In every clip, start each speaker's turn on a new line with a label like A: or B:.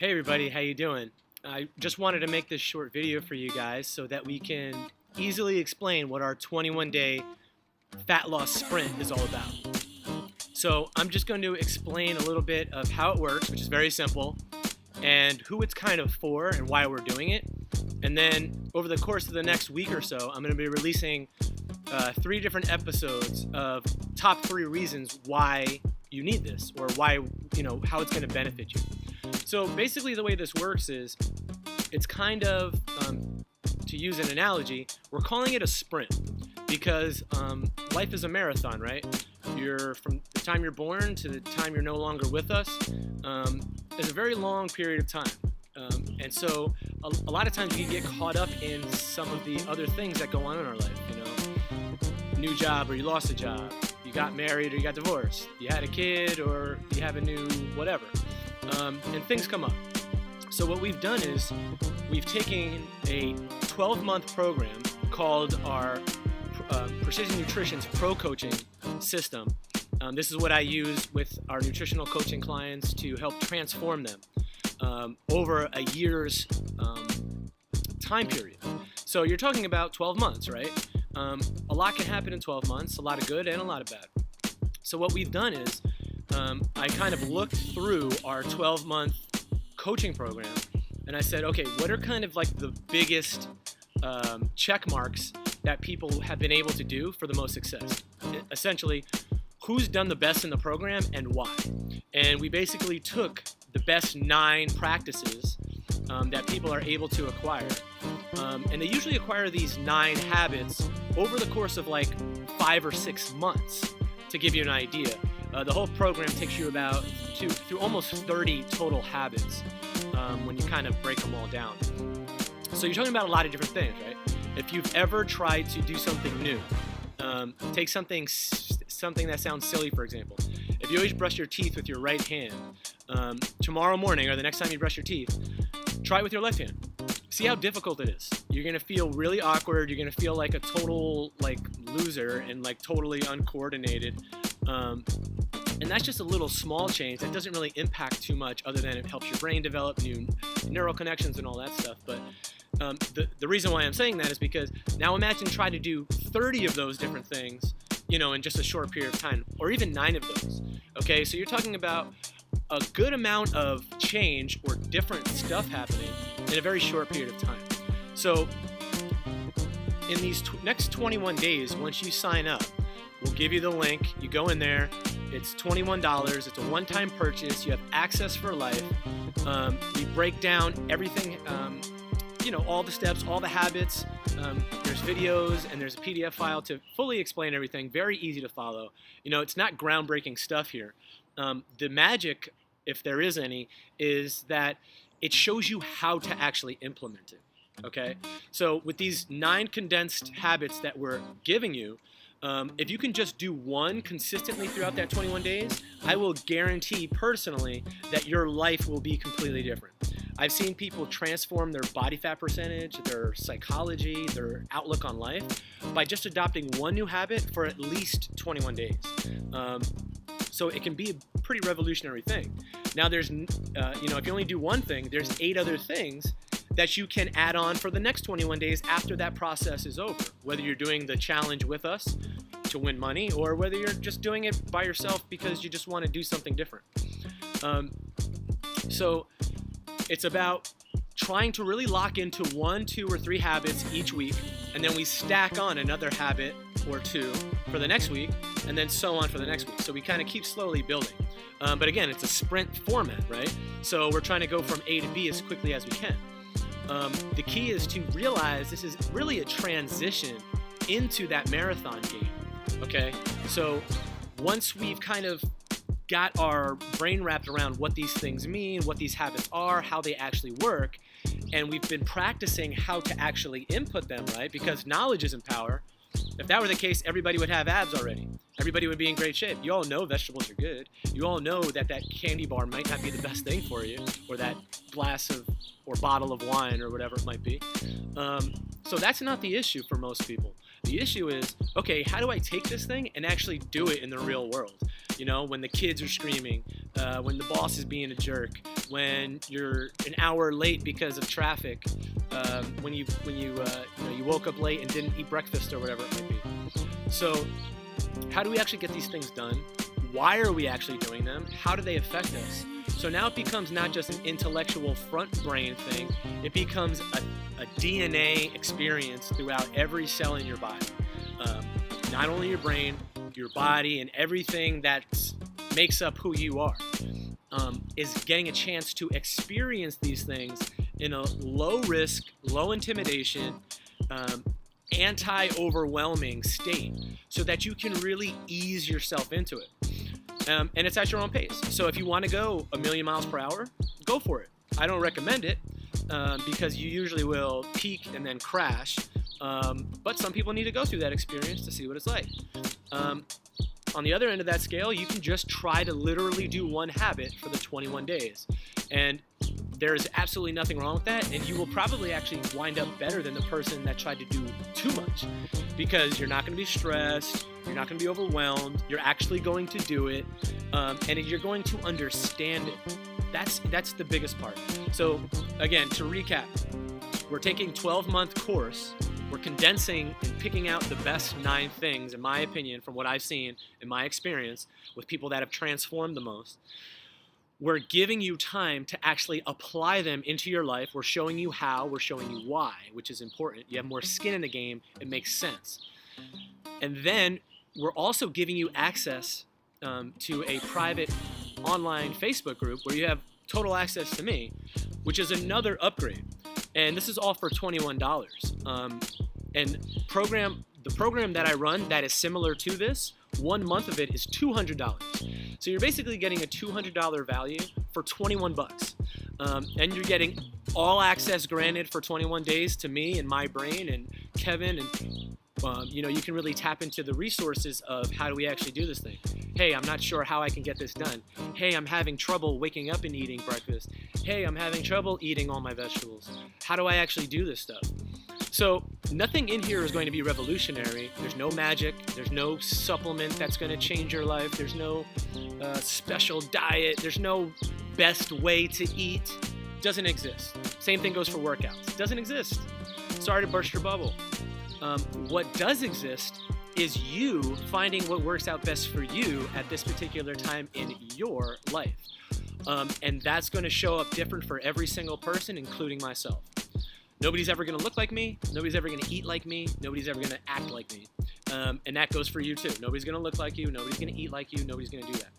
A: Hey everybody, how you doing? I just wanted to make this short video for you guys so that we can easily explain what our 21-day fat loss sprint is all about. So I'm just going to explain a little bit of how it works, which is very simple, and who it's kind of for and why we're doing it. And then over the course of the next week or so, I'm going to be releasing 3 different episodes of top 3 reasons why you need this, or why, how it's going to benefit you. So basically the way this works is it's kind of, to use an analogy, we're calling it a sprint because life is a marathon, right? You're from the time you're born to the time you're no longer with us is a very long period of time. And so a lot of times we get caught up in some of the other things that go on in our life, new job or you lost a job, you got married or you got divorced, you had a kid or you have a new whatever, and things come up. So what we've done is we've taken a 12-month program called our Precision Nutrition's Pro Coaching System. This is what I use with our nutritional coaching clients to help transform them over a year's time period. So you're talking about 12 months, right? A lot can happen in 12 months, a lot of good and a lot of bad. So what we've done is I kind of looked through our 12-month coaching program and I said, okay, what are kind of like the biggest check marks that people have been able to do for the most success? Essentially, who's done the best in the program and why? And we basically took the best 9 practices that people are able to acquire. And they usually acquire these 9 habits over the course of like 5 or 6 months. To give you an idea, the whole program takes you about through almost 30 total habits when you kind of break them all down. So you're talking about a lot of different things, right? If you've ever tried to do something new, take something that sounds silly, for example. If you always brush your teeth with your right hand, tomorrow morning or the next time you brush your teeth, try it with your left hand. See how difficult it is. You're gonna feel really awkward. You're gonna feel like a total loser and totally uncoordinated. And that's just a little small change that doesn't really impact too much, other than it helps your brain develop new neural connections and all that stuff. But the reason why I'm saying that is because now imagine trying to do 30 of those different things, in just a short period of time, or even 9 of those. Okay, so you're talking about a good amount of change or different stuff happening in a very short period of time. So in these next 21 days, once you sign up, we'll give you the link. You go in there. It's $21. It's a one-time purchase. You have access for life. We break down everything, all the steps, all the habits. There's videos and there's a PDF file to fully explain everything. Very easy to follow. It's not groundbreaking stuff here. The magic, if there is any, is that it shows you how to actually implement it. Okay? So with these 9 condensed habits that we're giving you, if you can just do one consistently throughout that 21 days, I will guarantee personally that your life will be completely different. I've seen people transform their body fat percentage, their psychology, their outlook on life by just adopting one new habit for at least 21 days. So it can be a pretty revolutionary thing. Now there's, if you only do one thing, there's 8 other things that you can add on for the next 21 days after that process is over. Whether you're doing the challenge with us to win money, or whether you're just doing it by yourself because you just want to do something different. So it's about trying to really lock into 1, 2, or 3 habits each week, and then we stack on another habit or 2 for the next week, and then so on for the next week. So we kind of keep slowly building. But again, it's a sprint format, right? So we're trying to go from A to B as quickly as we can. The key is to realize this is really a transition into that marathon game, okay? So once we've kind of got our brain wrapped around what these things mean, what these habits are, how they actually work, and we've been practicing how to actually input them, right? Because knowledge isn't power. If that were the case, everybody would have abs already. Everybody would be in great shape. You all know vegetables are good. You all know that candy bar might not be the best thing for you, or that glass of or bottle of wine or whatever it might be. So that's not the issue for most people. The issue is, okay, how do I take this thing and actually do it in the real world? You know, when the kids are screaming, when the boss is being a jerk, when you're an hour late because of traffic, when you woke up late and didn't eat breakfast or whatever it might be. So how do we actually get these things done? Why are we actually doing them? How do they affect us? So now it becomes not just an intellectual front brain thing, it becomes a DNA experience throughout every cell in your body. Not only your brain, your body, and everything that makes up who you are is getting a chance to experience these things in a low risk, low intimidation, anti-overwhelming state so that you can really ease yourself into it. And it's at your own pace. So if you want to go 1,000,000 miles per hour, go for it. I don't recommend it because you usually will peak and then crash. But some people need to go through that experience to see what it's like. On the other end of that scale, you can just try to literally do one habit for the 21 days. And there's absolutely nothing wrong with that. And you will probably actually wind up better than the person that tried to do too much, because you're not going to be stressed. You're not going to be overwhelmed. You're actually going to do it. And you're going to understand it. That's the biggest part. So again, to recap, we're taking a 12-month course. We're condensing and picking out the best 9 things, in my opinion, from what I've seen in my experience with people that have transformed the most. We're giving you time to actually apply them into your life. We're showing you how, we're showing you why, which is important. You have more skin in the game, it makes sense. And then we're also giving you access to a private online Facebook group where you have total access to me, which is another upgrade. And this is all for $21. And the program that I run that is similar to this, 1 month of it is $200. So you're basically getting a $200 value for 21 bucks. And you're getting all access granted for 21 days to me and my brain and Kevin. And you can really tap into the resources of how do we actually do this thing. Hey, I'm not sure how I can get this done. Hey, I'm having trouble waking up and eating breakfast. Hey, I'm having trouble eating all my vegetables. How do I actually do this stuff? So nothing in here is going to be revolutionary. There's no magic. There's no supplement that's going to change your life. There's no special diet. There's no best way to eat. Doesn't exist. Same thing goes for workouts. Doesn't exist. Sorry to burst your bubble. What does exist is you finding what works out best for you at this particular time in your life. And that's going to show up different for every single person, including myself. Nobody's ever going to look like me. Nobody's ever going to eat like me. Nobody's ever going to act like me. And that goes for you too. Nobody's going to look like you. Nobody's going to eat like you. Nobody's going to do that.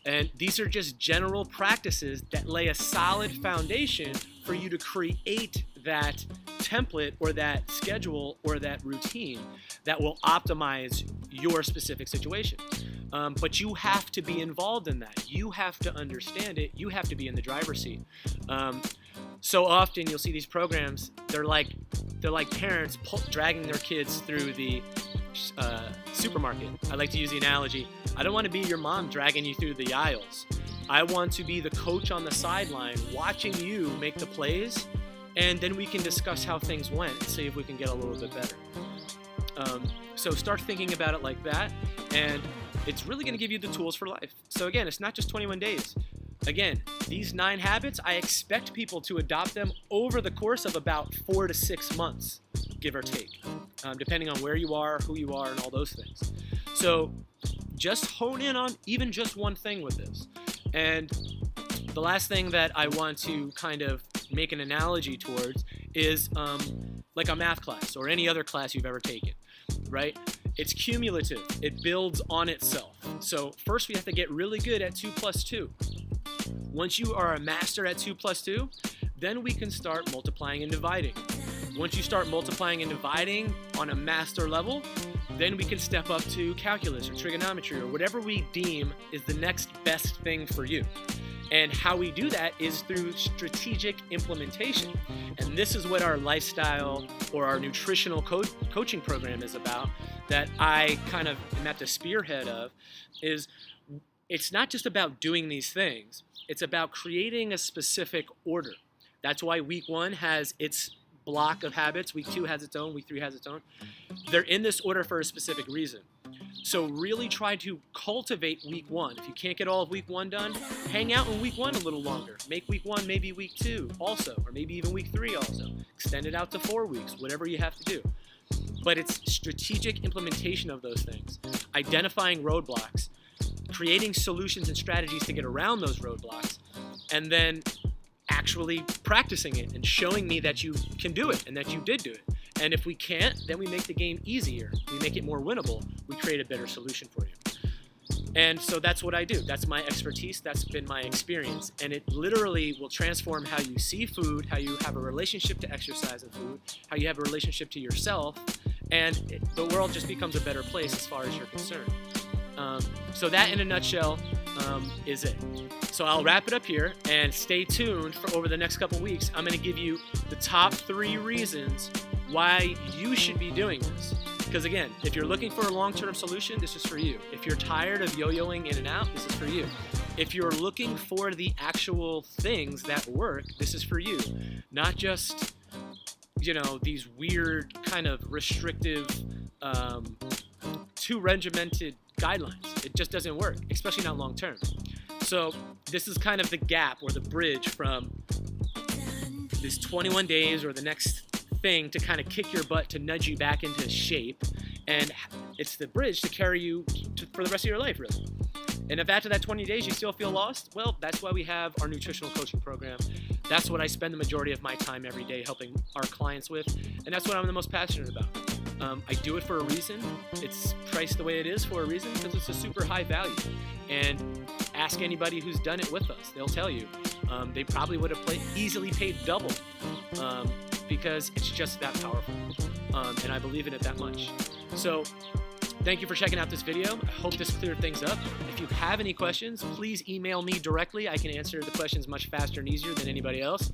A: And these are just general practices that lay a solid foundation for you to create that template or that schedule or that routine that will optimize your specific situation. But you have to be involved in that. You have to understand it. You have to be in the driver's seat. So often you'll see these programs, they're like parents dragging their kids through the supermarket. I like to use the analogy, I don't want to be your mom dragging you through the aisles. I want to be the coach on the sideline watching you make the plays, and then we can discuss how things went and see if we can get a little bit better. So start thinking about it like that, and it's really going to give you the tools for life. So again, it's not just 21 days. Again, these 9 habits, I expect people to adopt them over the course of about 4 to 6 months, give or take, depending on where you are, who you are, and all those things. So just hone in on even just one thing with this. And the last thing that I want to kind of make an analogy towards is like a math class or any other class you've ever taken, right? It's cumulative. It builds on itself. So first we have to get really good at 2 plus 2. Once you are a master at 2 plus 2, then we can start multiplying and dividing. Once you start multiplying and dividing on a master level, then we can step up to calculus or trigonometry or whatever we deem is the next best thing for you. And how we do that is through strategic implementation. And this is what our lifestyle or our nutritional coaching program is about, that I kind of am at the spearhead of. Is it's not just about doing these things, it's about creating a specific order. That's why week 1 has its block of habits. Week 2 has its own, week 3 has its own. They're in this order for a specific reason. So really try to cultivate week 1. If you can't get all of week 1 done, hang out in week 1 a little longer. Make week 1 maybe week 2 also, or maybe even week 3 also. Extend it out to 4 weeks, whatever you have to do. But it's strategic implementation of those things, identifying roadblocks, creating solutions and strategies to get around those roadblocks, and then actually practicing it and showing me that you can do it and that you did do it. And if we can't, then we make the game easier. We make it more winnable. We create a better solution for you. And so that's what I do. That's my expertise. That's been my experience. And it literally will transform how you see food, how you have a relationship to exercise and food, how you have a relationship to yourself, and the world just becomes a better place as far as you're concerned. So that in a nutshell is it. So I'll wrap it up here, and stay tuned for over the next couple weeks. I'm going to give you the top 3 reasons why you should be doing this. Because again, if you're looking for a long-term solution, this is for you. If you're tired of yo-yoing in and out, this is for you. If you're looking for the actual things that work, this is for you. Not just, these weird kind of restrictive, too regimented guidelines. It just doesn't work, especially not long-term. So this is kind of the gap or the bridge from this 21 days or the next thing to kind of kick your butt, to nudge you back into shape, and it's the bridge to carry you for the rest of your life, really. And if after that 20 days you still feel lost, well, that's why we have our nutritional coaching program. That's what I spend the majority of my time every day helping our clients with, and that's what I'm the most passionate about. I do it for a reason. It's priced the way it is for a reason, because it's a super high value. And ask anybody who's done it with us. They'll tell you. They probably would have easily paid double, because it's just that powerful. And I believe in it that much. So thank you for checking out this video. I hope this cleared things up. If you have any questions, please email me directly. I can answer the questions much faster and easier than anybody else.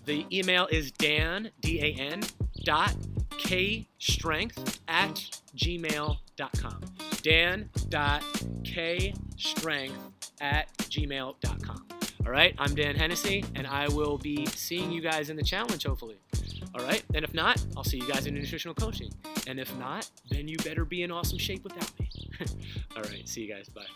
A: The email is dan.kstrength@gmail.com. dan.kstrength@gmail.com. All right, I'm Dan Hennessy, and I will be seeing you guys in the challenge, hopefully. All right, and if not, I'll see you guys in nutritional coaching. And if not, then you better be in awesome shape without me. All right, see you guys. Bye.